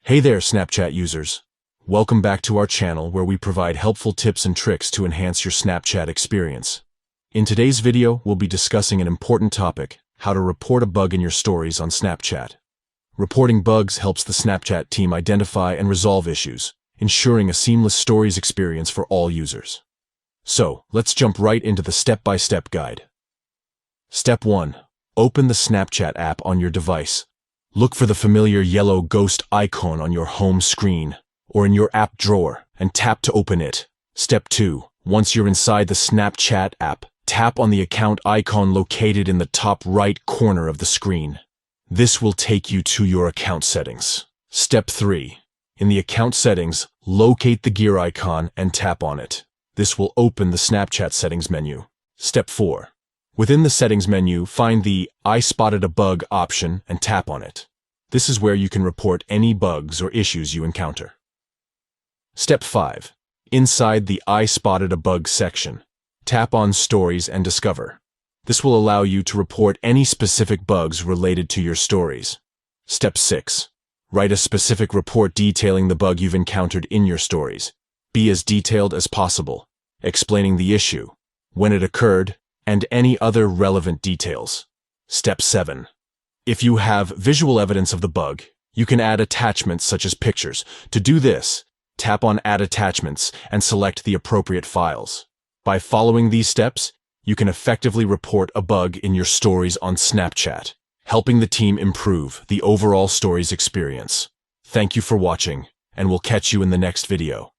Hey there, Snapchat users. Welcome back to our channel where we provide helpful tips and tricks to enhance your Snapchat experience. In today's video, we'll be discussing an important topic, how to report a bug in your stories on Snapchat. Reporting bugs helps the Snapchat team identify and resolve issues, ensuring a seamless stories experience for all users. So, let's jump right into the step-by-step guide. Step 1. Open the Snapchat app on your device. Look for the familiar yellow ghost icon on your home screen or in your app drawer and tap to open it. Step 2. Once you're inside the Snapchat app, tap on the account icon located in the top right corner of the screen. This will take you to your account settings. Step 3. In the account settings, locate the gear icon and tap on it. This will open the Snapchat settings menu. Step 4. Within the settings menu, find the I spotted a bug option and tap on it. This is where you can report any bugs or issues you encounter. Step 5. Inside the I spotted a bug section, tap on Stories and Discover. This will allow you to report any specific bugs related to your stories. Step 6. Write a specific report detailing the bug you've encountered in your stories. Be as detailed as possible, explaining the issue, when it occurred, and any other relevant details. Step 7. If you have visual evidence of the bug, you can add attachments such as pictures. To do this, tap on Add Attachments and select the appropriate files. By following these steps, you can effectively report a bug in your stories on Snapchat, helping the team improve the overall stories experience. Thank you for watching, and we'll catch you in the next video.